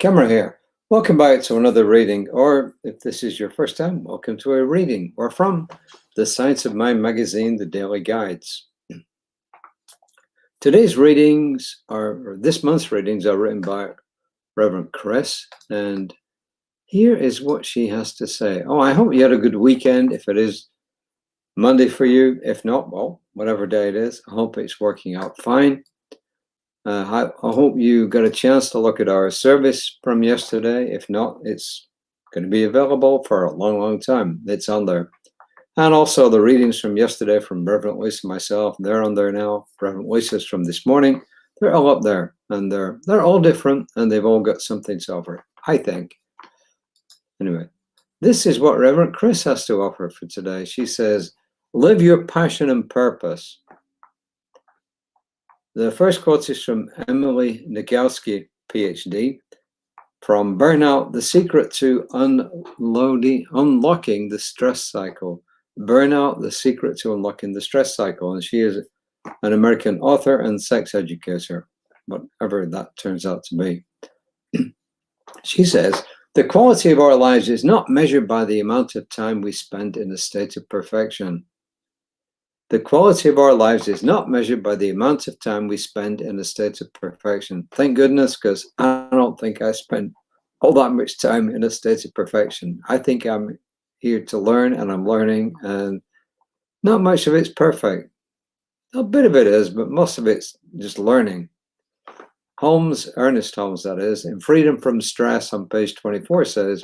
Camera here. Welcome back to another reading, or if this is your first time, welcome to a reading, or from the Science of Mind magazine, the Daily Guides. Today's readings or this month's readings are written by Reverend Kris, and here is what she has to say. Oh, I hope you had a good weekend. If it is Monday for you, if not, well, whatever day it is, I hope it's working out fine. I hope you got a chance to look at our service from yesterday. If not, it's going to be available for a long, long time. It's on there. And also the readings from yesterday from Reverend Lisa and myself, they're on there now. Reverend Lisa's from this morning. They're all up there, and they're all different, and they've all got something to offer, I think. Anyway, this is what Reverend Kris has to offer for today. She says, live your passion and purpose. The first quote is from Emily Nagoski, PhD, from Burnout, The Secret to Unlocking the Stress Cycle. Burnout, The Secret to Unlocking the Stress Cycle. And she is an American author and sex educator, whatever that turns out to be. She says, the quality of our lives is not measured by the amount of time we spend in a state of perfection. The quality of our lives is not measured by the amount of time we spend in a state of perfection. Thank goodness, because I don't think I spend all that much time in a state of perfection. I think I'm here to learn, and I'm learning, and not much of it's perfect. A bit of it is, but most of it's just learning. Ernest Holmes, that is, in Freedom from Stress on page 24 says,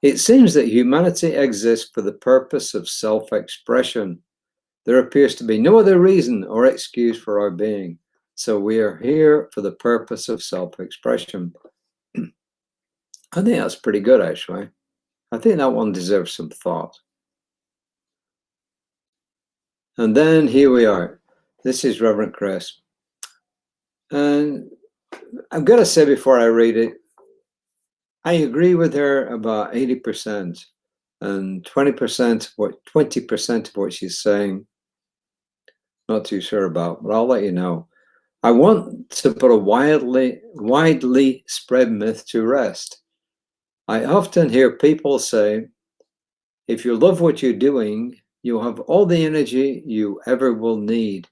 it seems that humanity exists for the purpose of self-expression. There appears to be no other reason or excuse for our being. So we are here for the purpose of self-expression. I think that's pretty good, actually. I think that one deserves some thought. And then here we are. This is Reverend Kris. And I've got to say before I read it, I agree with her about 80%. And 20% of what she's saying, not too sure about, but I'll let you know. I want to put a widely spread myth to rest. I often hear people say, if you love what you're doing, you'll have all the energy you ever will need.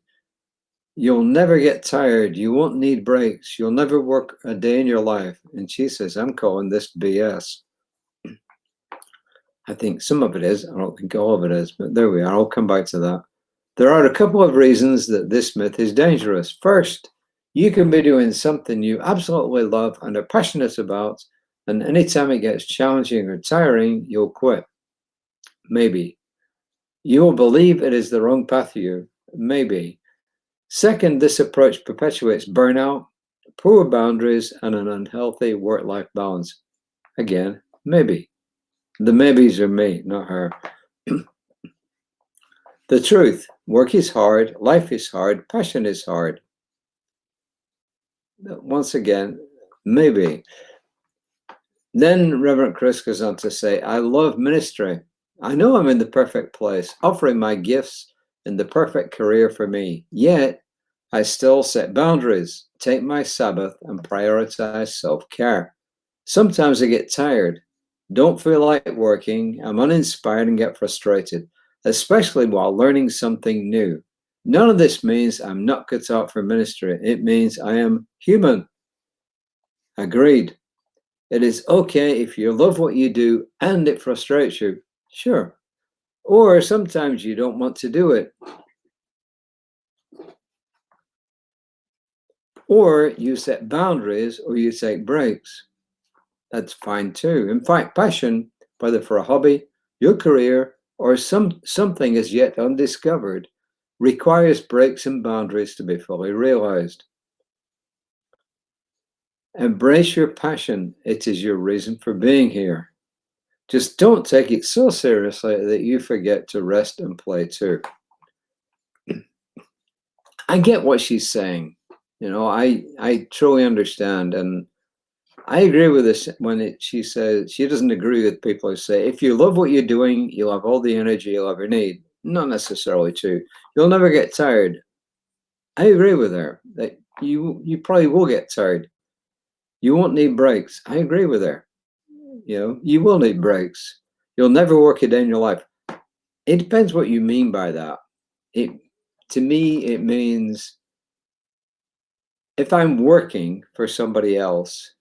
You'll never get tired. You won't need breaks. You'll never work a day in your life. And she says, I'm calling this BS. I think some of it is. I don't think all of it is, but there we are. I'll come back to that. There are a couple of reasons that this myth is dangerous. First, you can be doing something you absolutely love and are passionate about, and anytime it gets challenging or tiring, you'll quit. Maybe. You will believe it is the wrong path for you. Maybe. Second, this approach perpetuates burnout, poor boundaries, and an unhealthy work-life balance. Again, maybe. The maybes are me, not her. The truth, work is hard, life is hard, passion is hard. Once again, maybe. Then Reverend Kris goes on to say, I love ministry. I know I'm in the perfect place, offering my gifts in the perfect career for me. Yet, I still set boundaries, take my Sabbath, and prioritize self-care. Sometimes I get tired. Don't feel like working, I'm uninspired and get frustrated, especially while learning something new. None of this means I'm not cut out for ministry. It means I am human. Agreed. It is okay if you love what you do and it frustrates you. Sure. Or sometimes you don't want to do it. Or you set boundaries or you take breaks. That's fine too. In fact, passion, whether for a hobby, your career, or something as yet undiscovered, requires breaks and boundaries to be fully realized. Embrace your passion. It is your reason for being here. Just don't take it so seriously that you forget to rest and play too. I get what she's saying. You know, I truly understand, and I agree with this when she says she doesn't agree with people who say, if you love what you're doing, you'll have all the energy you'll ever need. Not necessarily true. You'll never get tired. I agree with her that you probably will get tired. You won't need breaks. I agree with her. You know, you will need breaks. You'll never work a day in your life. It depends what you mean by that. To me, it means if I'm working for somebody else,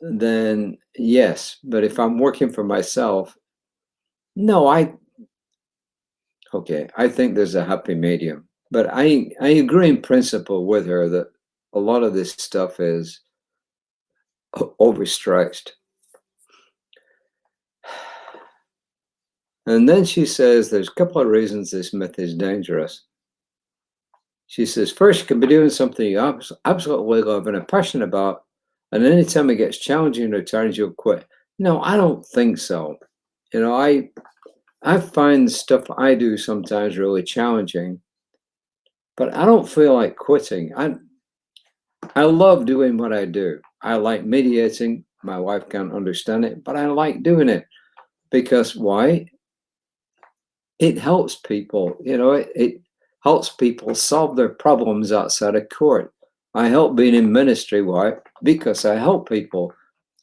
then yes. But if I'm working for myself, no, I think there's a happy medium. But I agree in principle with her that a lot of this stuff is overstretched. And then she says there's a couple of reasons this myth is dangerous. She says, first, you can be doing something you absolutely love and are passionate about, and anytime it gets challenging or tiring, you'll quit. No, I don't think so. You know, I find stuff I do sometimes really challenging, but I don't feel like quitting. I love doing what I do. I like mediating. My wife can't understand it, but I like doing it because why? It helps people. You know, it helps people solve their problems outside of court. I help being in ministry. Why? Because I help people.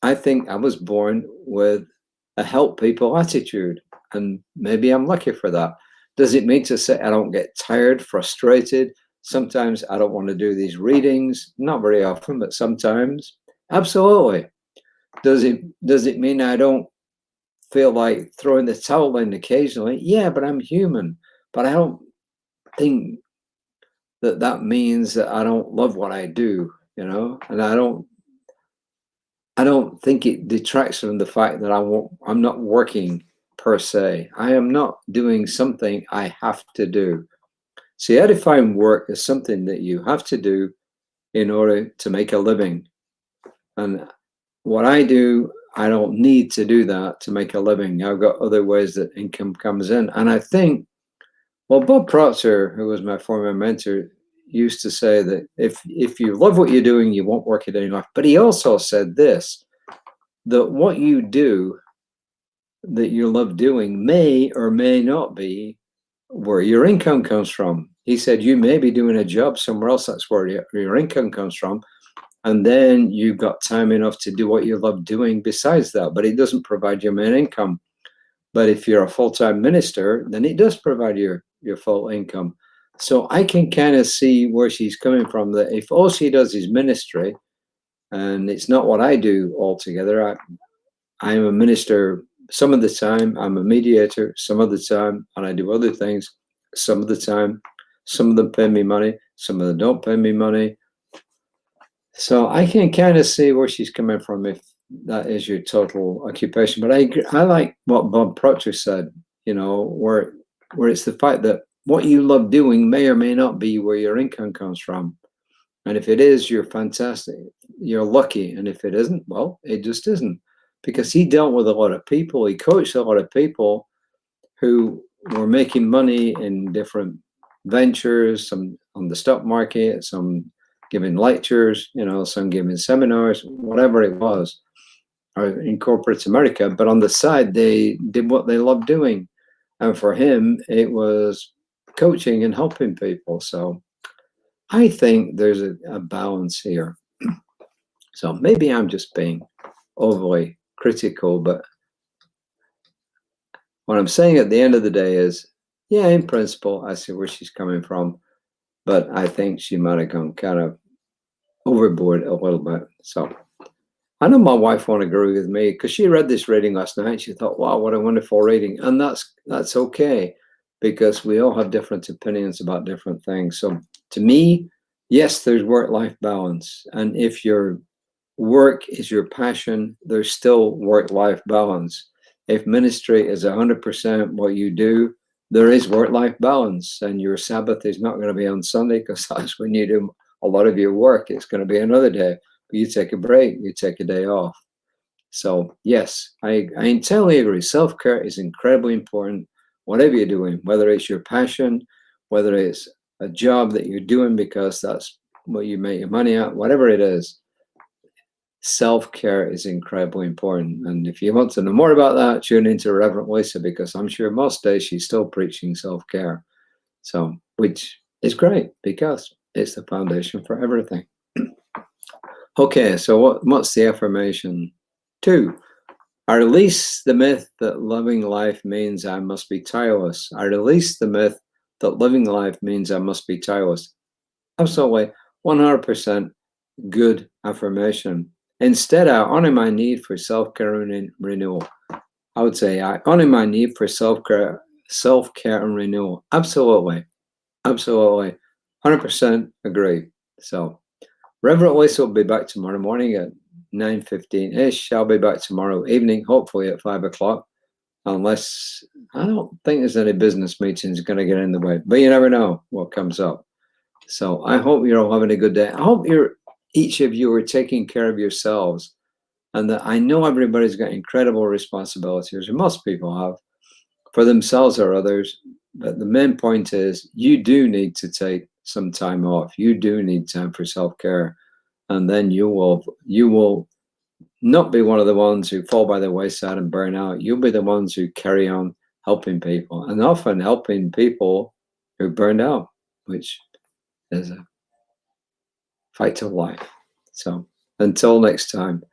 I think I was born with a help people attitude, and maybe I'm lucky for that. Does it mean to say I don't get tired, frustrated? Sometimes I don't want to do these readings, not very often, but sometimes. Absolutely. Does it mean I don't feel like throwing the towel in occasionally? Yeah, but I'm human. But I don't think that means that I don't love what I do, you know, and I don't think it detracts from the fact that I'm not working per se. I am not doing something I have to do. See, I define work as something that you have to do in order to make a living. And what I do, I don't need to do that to make a living. I've got other ways that income comes in. And I think, well, Bob Proctor, who was my former mentor, used to say that if you love what you're doing, you won't work it any life. But he also said this, that what you do that you love doing may or may not be where your income comes from. He said you may be doing a job somewhere else, that's where your income comes from, and then you've got time enough to do what you love doing besides that, but it doesn't provide your main income. But if you're a full-time minister, then it does provide your full income. So I can kind of see where she's coming from, that if all she does is ministry, and it's not what I do altogether, I'm a minister some of the time, I'm a mediator some of the time, and I do other things some of the time. Some of them pay me money, some of them don't pay me money. So I can kind of see where she's coming from if that is your total occupation. But I like what Bob Proctor said, you know, where it's the fact that what you love doing may or may not be where your income comes from. And if it is, you're fantastic. You're lucky. And if it isn't, well, it just isn't. Because he dealt with a lot of people. He coached a lot of people who were making money in different ventures, some on the stock market, some giving lectures, you know, some giving seminars, whatever it was, or in corporate America. But on the side, they did what they loved doing. And for him, it was coaching and helping people. So I think there's a balance here. So maybe I'm just being overly critical, but what I'm saying at the end of the day is, yeah, in principle, I see where she's coming from, but I think she might have gone kind of overboard a little bit. So I know my wife won't agree with me because she read this reading last night. She thought, wow, what a wonderful reading. And that's okay, because we all have different opinions about different things. So to me, yes, there's work-life balance. And if your work is your passion, there's still work-life balance. If ministry is 100% what you do, there is work-life balance, and your Sabbath is not going to be on Sunday because that's when you do a lot of your work. It's going to be another day. You take a break, you take a day off. So yes, I entirely agree. Self-care is incredibly important, whatever you're doing, whether it's your passion, whether it's a job that you're doing because that's what you make your money at, whatever it is. Self-care is incredibly important. And if you want to know more about that, tune into Reverend Lisa, because I'm sure most days she's still preaching self-care. So, which is great because it's the foundation for everything. Okay, so what's the affirmation? 2. I release the myth that living life means I must be tireless. I release the myth that living life means I must be tireless. Absolutely, 100% good affirmation. Instead, I honor my need for self-care and renewal. I would say I honor my need for self-care and renewal. Absolutely. Absolutely. 100% agree. So, Reverend Lisa will be back tomorrow morning at 9:15-ish. I'll be back tomorrow evening, hopefully at 5 o'clock, unless I don't think there's any business meetings going to get in the way. But you never know what comes up. So I hope you're all having a good day. I hope each of you are taking care of yourselves. And that I know everybody's got incredible responsibilities, or most people have, for themselves or others. But the main point is you do need to take some time off. You do need time for self-care. And then you will not be one of the ones who fall by the wayside and burn out. You'll be the ones who carry on helping people, and often helping people who burned out, which is a fact of life. So until next time,